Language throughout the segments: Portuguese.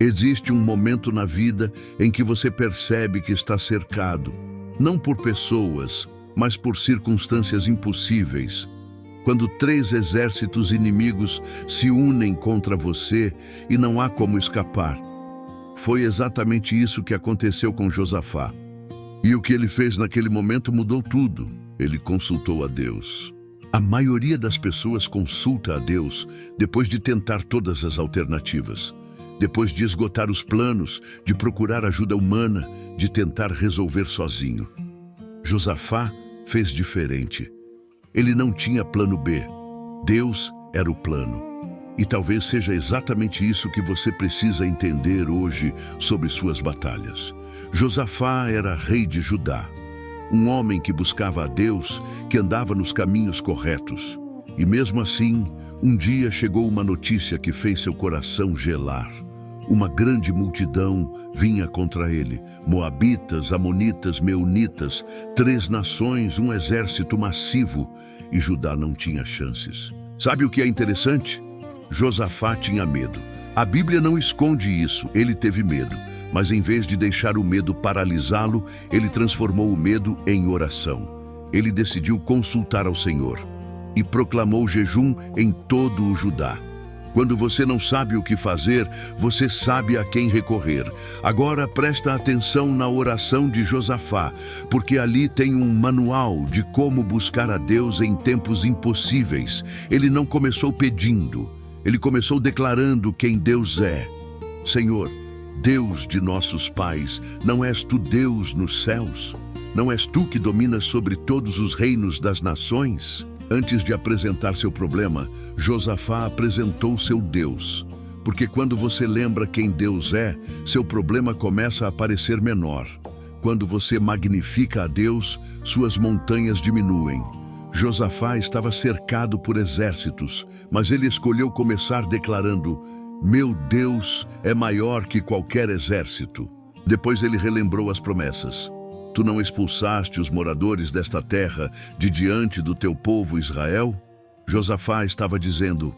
Existe um momento na vida em que você percebe que está cercado, não por pessoas, mas por circunstâncias impossíveis. Quando 3 exércitos inimigos se unem contra você e não há como escapar. Foi exatamente isso que aconteceu com Josafá. E o que ele fez naquele momento mudou tudo. Ele consultou a Deus. A maioria das pessoas consulta a Deus depois de tentar todas as alternativas, depois de esgotar os planos, de procurar ajuda humana, de tentar resolver sozinho. Josafá fez diferente. Ele não tinha plano B. Deus era o plano. E talvez seja exatamente isso que você precisa entender hoje sobre suas batalhas. Josafá era rei de Judá, um homem que buscava a Deus, que andava nos caminhos corretos. E mesmo assim, um dia chegou uma notícia que fez seu coração gelar. Uma grande multidão vinha contra ele, moabitas, amonitas, meunitas, 3 nações, um exército massivo, e Judá não tinha chances. Sabe o que é interessante? Josafá tinha medo. A Bíblia não esconde isso, ele teve medo, mas em vez de deixar o medo paralisá-lo, ele transformou o medo em oração. Ele decidiu consultar ao Senhor e proclamou jejum em todo o Judá. Quando você não sabe o que fazer, você sabe a quem recorrer. Agora presta atenção na oração de Josafá, porque ali tem um manual de como buscar a Deus em tempos impossíveis. Ele não começou pedindo, ele começou declarando quem Deus é. Senhor, Deus de nossos pais, não és tu Deus nos céus? Não és tu que dominas sobre todos os reinos das nações? Antes de apresentar seu problema, Josafá apresentou seu Deus. Porque quando você lembra quem Deus é, seu problema começa a parecer menor. Quando você magnifica a Deus, suas montanhas diminuem. Josafá estava cercado por exércitos, mas ele escolheu começar declarando: meu Deus é maior que qualquer exército. Depois ele relembrou as promessas. Tu não expulsaste os moradores desta terra de diante do teu povo Israel? Josafá estava dizendo: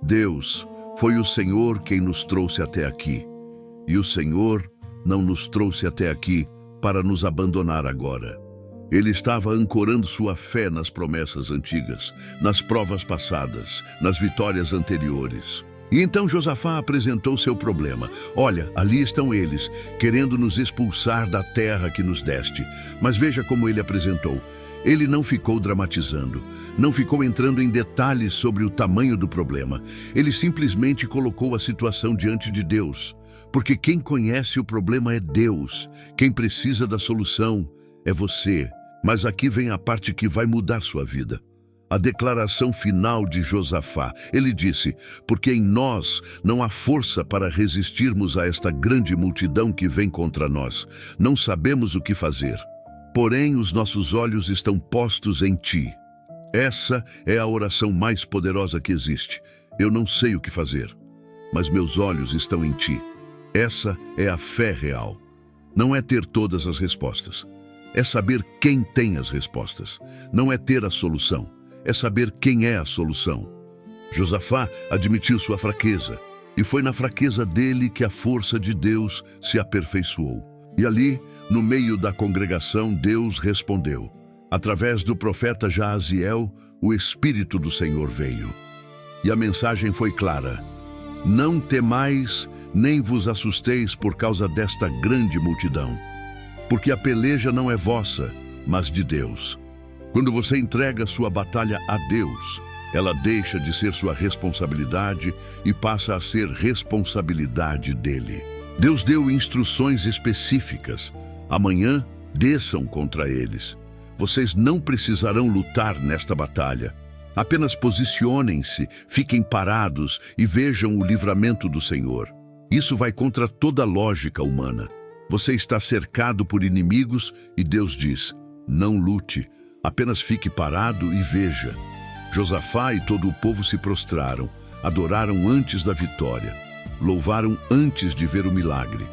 Deus, foi o Senhor quem nos trouxe até aqui. E o Senhor não nos trouxe até aqui para nos abandonar agora. Ele estava ancorando sua fé nas promessas antigas, nas provas passadas, nas vitórias anteriores. E então Josafá apresentou seu problema. Olha, ali estão eles, querendo nos expulsar da terra que nos deste. Mas veja como ele apresentou. Ele não ficou dramatizando, não ficou entrando em detalhes sobre o tamanho do problema. Ele simplesmente colocou a situação diante de Deus. Porque quem conhece o problema é Deus. Quem precisa da solução é você. Mas aqui vem a parte que vai mudar sua vida. A declaração final de Josafá. Ele disse: porque em nós não há força para resistirmos a esta grande multidão que vem contra nós. Não sabemos o que fazer. Porém, os nossos olhos estão postos em ti. Essa é a oração mais poderosa que existe. Eu não sei o que fazer, mas meus olhos estão em ti. Essa é a fé real. Não é ter todas as respostas. É saber quem tem as respostas. Não é ter a solução. É saber quem é a solução. Josafá admitiu sua fraqueza, e foi na fraqueza dele que a força de Deus se aperfeiçoou. E ali, no meio da congregação, Deus respondeu. Através do profeta Jaaziel, o Espírito do Senhor veio. E a mensagem foi clara: não temais, nem vos assusteis por causa desta grande multidão, porque a peleja não é vossa, mas de Deus. Quando você entrega sua batalha a Deus, ela deixa de ser sua responsabilidade e passa a ser responsabilidade dele. Deus deu instruções específicas. Amanhã, desçam contra eles. Vocês não precisarão lutar nesta batalha. Apenas posicionem-se, fiquem parados e vejam o livramento do Senhor. Isso vai contra toda a lógica humana. Você está cercado por inimigos e Deus diz: não lute. Apenas fique parado e veja. Josafá e todo o povo se prostraram, adoraram antes da vitória, louvaram antes de ver o milagre.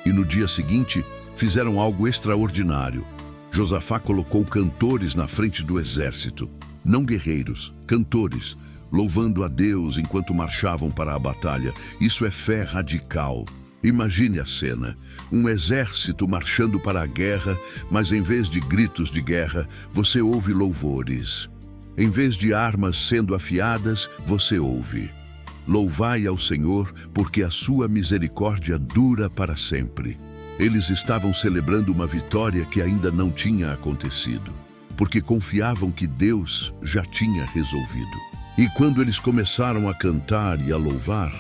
E no dia seguinte, fizeram algo extraordinário. Josafá colocou cantores na frente do exército, não guerreiros, cantores, louvando a Deus enquanto marchavam para a batalha. Isso é fé radical. Imagine a cena, um exército marchando para a guerra, mas em vez de gritos de guerra, você ouve louvores. Em vez de armas sendo afiadas, você ouve: louvai ao Senhor, porque a sua misericórdia dura para sempre. Eles estavam celebrando uma vitória que ainda não tinha acontecido, porque confiavam que Deus já tinha resolvido. E quando eles começaram a cantar e a louvar,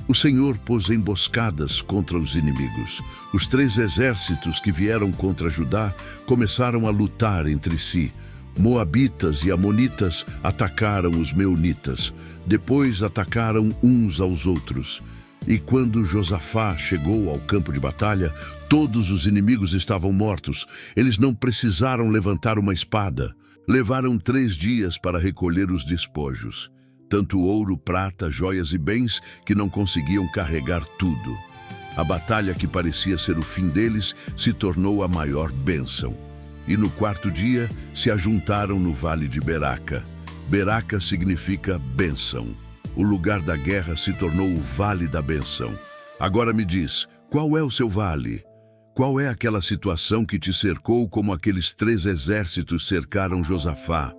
o Senhor pôs emboscadas contra os inimigos. Os 3 exércitos que vieram contra Judá começaram a lutar entre si. Moabitas e amonitas atacaram os meunitas. Depois atacaram uns aos outros. E quando Josafá chegou ao campo de batalha, todos os inimigos estavam mortos. Eles não precisaram levantar uma espada. Levaram 3 dias para recolher os despojos. Tanto ouro, prata, joias e bens que não conseguiam carregar tudo. A batalha que parecia ser o fim deles se tornou a maior bênção. E no 4º dia se ajuntaram no vale de Beraca. Beraca significa bênção. O lugar da guerra se tornou o vale da bênção. Agora me diz, qual é o seu vale? Qual é aquela situação que te cercou como aqueles 3 exércitos cercaram Josafá?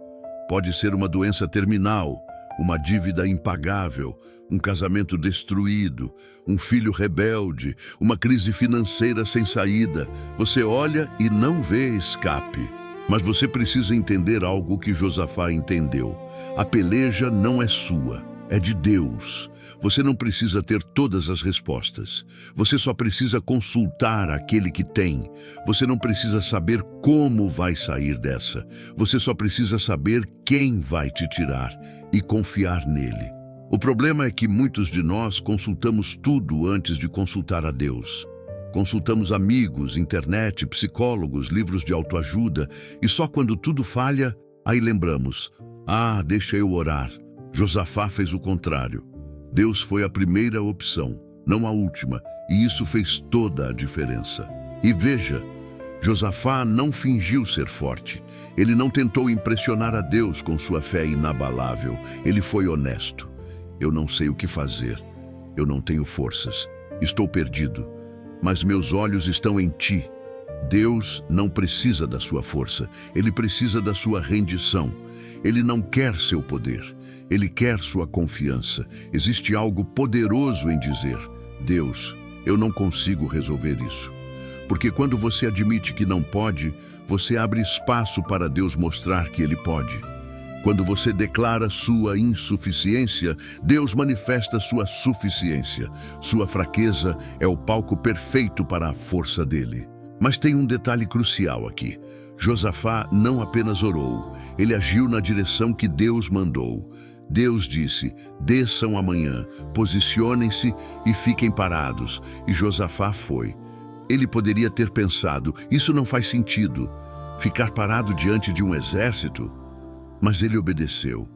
Pode ser uma doença terminal, uma dívida impagável, um casamento destruído, um filho rebelde, uma crise financeira sem saída. Você olha e não vê escape. Mas você precisa entender algo que Josafá entendeu. A peleja não é sua, é de Deus. Você não precisa ter todas as respostas. Você só precisa consultar aquele que tem. Você não precisa saber como vai sair dessa. Você só precisa saber quem vai te tirar e confiar nele. O problema é que muitos de nós consultamos tudo antes de consultar a Deus. Consultamos amigos, internet, psicólogos, livros de autoajuda e só quando tudo falha, aí lembramos: ah, deixa eu orar. Josafá fez o contrário. Deus foi a primeira opção, não a última, e isso fez toda a diferença. E veja, Josafá não fingiu ser forte. Ele não tentou impressionar a Deus com sua fé inabalável. Ele foi honesto. Eu não sei o que fazer. Eu não tenho forças. Estou perdido. Mas meus olhos estão em ti. Deus não precisa da sua força. Ele precisa da sua rendição. Ele não quer seu poder. Ele quer sua confiança. Existe algo poderoso em dizer: Deus, eu não consigo resolver isso. Porque quando você admite que não pode, você abre espaço para Deus mostrar que Ele pode. Quando você declara sua insuficiência, Deus manifesta sua suficiência. Sua fraqueza é o palco perfeito para a força dele. Mas tem um detalhe crucial aqui. Josafá não apenas orou, ele agiu na direção que Deus mandou. Deus disse: desçam amanhã, posicionem-se e fiquem parados. E Josafá foi. Ele poderia ter pensado: isso não faz sentido, ficar parado diante de um exército. Mas ele obedeceu.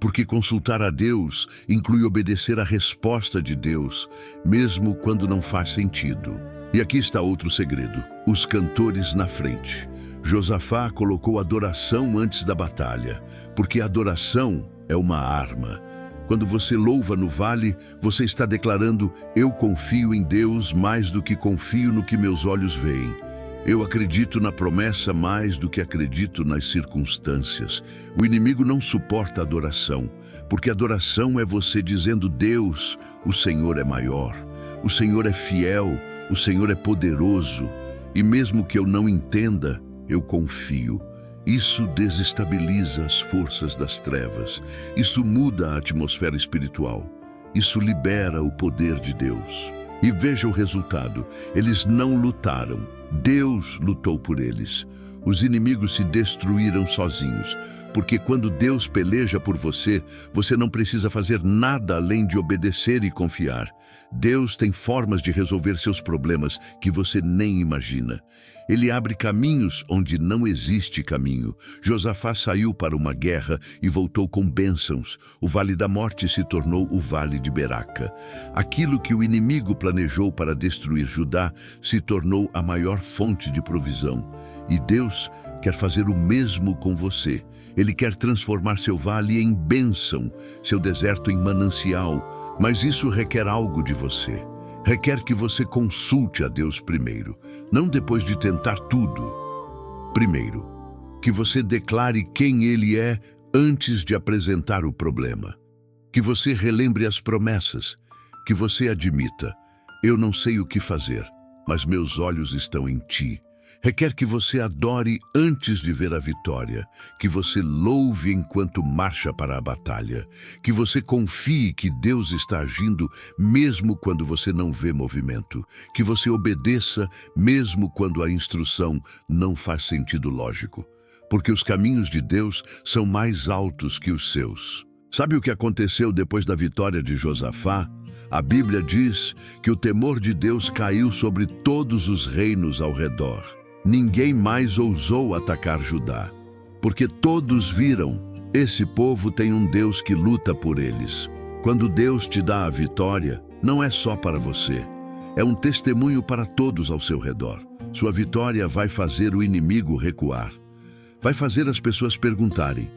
Porque consultar a Deus inclui obedecer à resposta de Deus, mesmo quando não faz sentido. E aqui está outro segredo: os cantores na frente. Josafá colocou adoração antes da batalha, porque a adoração é uma arma. Quando você louva no vale, você está declarando: eu confio em Deus mais do que confio no que meus olhos veem. Eu acredito na promessa mais do que acredito nas circunstâncias. O inimigo não suporta adoração, porque adoração é você dizendo: Deus, o Senhor é maior, o Senhor é fiel, o Senhor é poderoso, e mesmo que eu não entenda, eu confio. Isso desestabiliza as forças das trevas. Isso muda a atmosfera espiritual. Isso libera o poder de Deus. E veja o resultado. Eles não lutaram. Deus lutou por eles. Os inimigos se destruíram sozinhos. Porque quando Deus peleja por você, você não precisa fazer nada além de obedecer e confiar. Deus tem formas de resolver seus problemas que você nem imagina. Ele abre caminhos onde não existe caminho. Josafá saiu para uma guerra e voltou com bênçãos. O Vale da Morte se tornou o Vale de Beraca. Aquilo que o inimigo planejou para destruir Judá se tornou a maior fonte de provisão. E Deus quer fazer o mesmo com você. Ele quer transformar seu vale em bênção, seu deserto em manancial. Mas isso requer algo de você. requer que você consulte a Deus primeiro, não depois de tentar tudo. Primeiro, que você declare quem Ele é antes de apresentar o problema. Que você relembre as promessas, que você admita: eu não sei o que fazer, mas meus olhos estão em Ti. Requer que você adore antes de ver a vitória, que você louve enquanto marcha para a batalha, que você confie que Deus está agindo mesmo quando você não vê movimento, que você obedeça mesmo quando a instrução não faz sentido lógico, porque os caminhos de Deus são mais altos que os seus. Sabe o que aconteceu depois da vitória de Josafá? A Bíblia diz que o temor de Deus caiu sobre todos os reinos ao redor. Ninguém mais ousou atacar Judá, porque todos viram: esse povo tem um Deus que luta por eles. Quando Deus te dá a vitória, não é só para você, é um testemunho para todos ao seu redor. Sua vitória vai fazer o inimigo recuar. Vai fazer as pessoas perguntarem: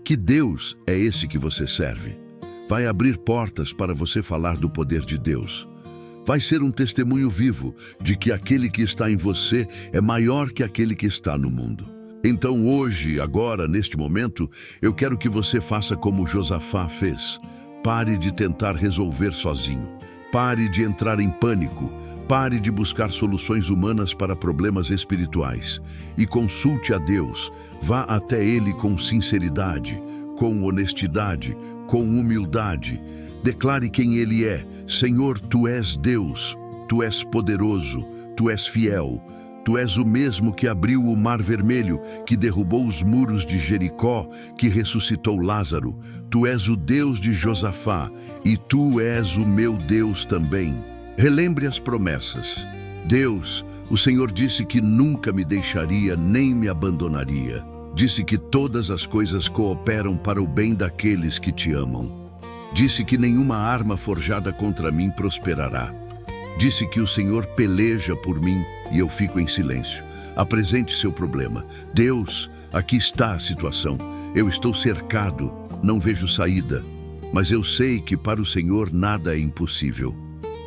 que Deus é esse que você serve? Vai abrir portas para você falar do poder de Deus. Vai ser um testemunho vivo de que aquele que está em você é maior que aquele que está no mundo. Então hoje, agora, neste momento, eu quero que você faça como Josafá fez. Pare de tentar resolver sozinho. Pare de entrar em pânico. Pare de buscar soluções humanas para problemas espirituais. E consulte a Deus. Vá até Ele com sinceridade, com honestidade, com humildade. Declare quem Ele é. Senhor, Tu és Deus, Tu és poderoso, Tu és fiel. Tu és o mesmo que abriu o Mar Vermelho, que derrubou os muros de Jericó, que ressuscitou Lázaro. Tu és o Deus de Josafá, e Tu és o meu Deus também. Relembre as promessas. Deus, o Senhor disse que nunca me deixaria nem me abandonaria. Disse que todas as coisas cooperam para o bem daqueles que Te amam. Disse que nenhuma arma forjada contra mim prosperará. Disse que o Senhor peleja por mim e eu fico em silêncio. Apresente seu problema. Deus, aqui está a situação. Eu estou cercado, não vejo saída. Mas eu sei que para o Senhor nada é impossível.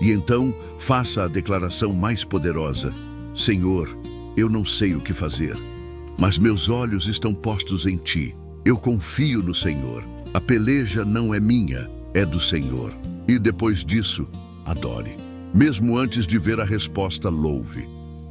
E então, faça a declaração mais poderosa: Senhor, eu não sei o que fazer, mas meus olhos estão postos em Ti. Eu confio no Senhor. A peleja não é minha, é do Senhor. E depois disso, adore. Mesmo antes de ver a resposta, louve.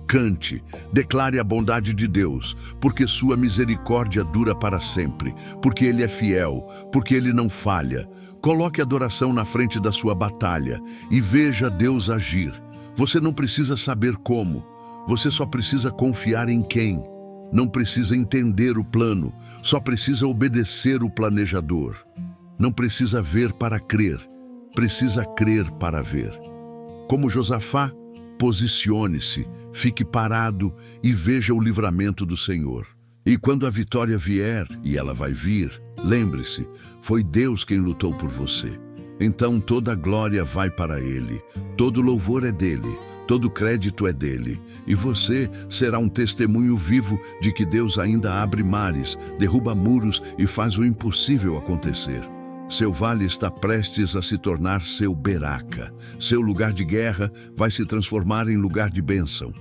Cante, declare a bondade de Deus, porque sua misericórdia dura para sempre, porque Ele é fiel, porque Ele não falha. Coloque a adoração na frente da sua batalha e veja Deus agir. Você não precisa saber como, você só precisa confiar em quem. Não precisa entender o plano, só precisa obedecer o planejador. Não precisa ver para crer, precisa crer para ver. Como Josafá, posicione-se, fique parado e veja o livramento do Senhor. E quando a vitória vier, e ela vai vir, lembre-se, foi Deus quem lutou por você. Então toda a glória vai para Ele, todo louvor é dele, todo crédito é dele. E você será um testemunho vivo de que Deus ainda abre mares, derruba muros e faz o impossível acontecer. Seu vale está prestes a se tornar seu Beraca. Seu lugar de guerra vai se transformar em lugar de bênção.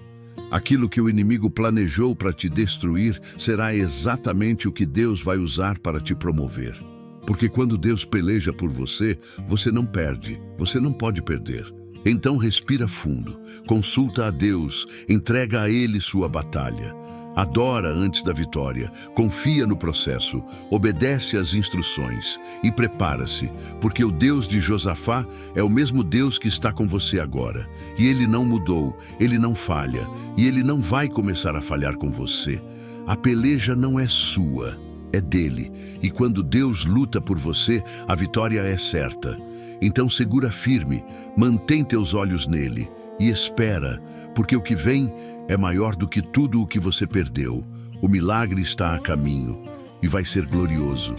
Aquilo que o inimigo planejou para te destruir será exatamente o que Deus vai usar para te promover. Porque quando Deus peleja por você, você não perde, você não pode perder. Então respira fundo, consulta a Deus, entrega a Ele sua batalha. Adora antes da vitória, confia no processo, obedece às instruções e prepara-se, porque o Deus de Josafá é o mesmo Deus que está com você agora. E Ele não mudou, Ele não falha, e Ele não vai começar a falhar com você. A peleja não é sua, é dele. E quando Deus luta por você, a vitória é certa. Então segura firme, mantém teus olhos nele e espera, porque o que vem é maior do que tudo o que você perdeu. O milagre está a caminho e vai ser glorioso.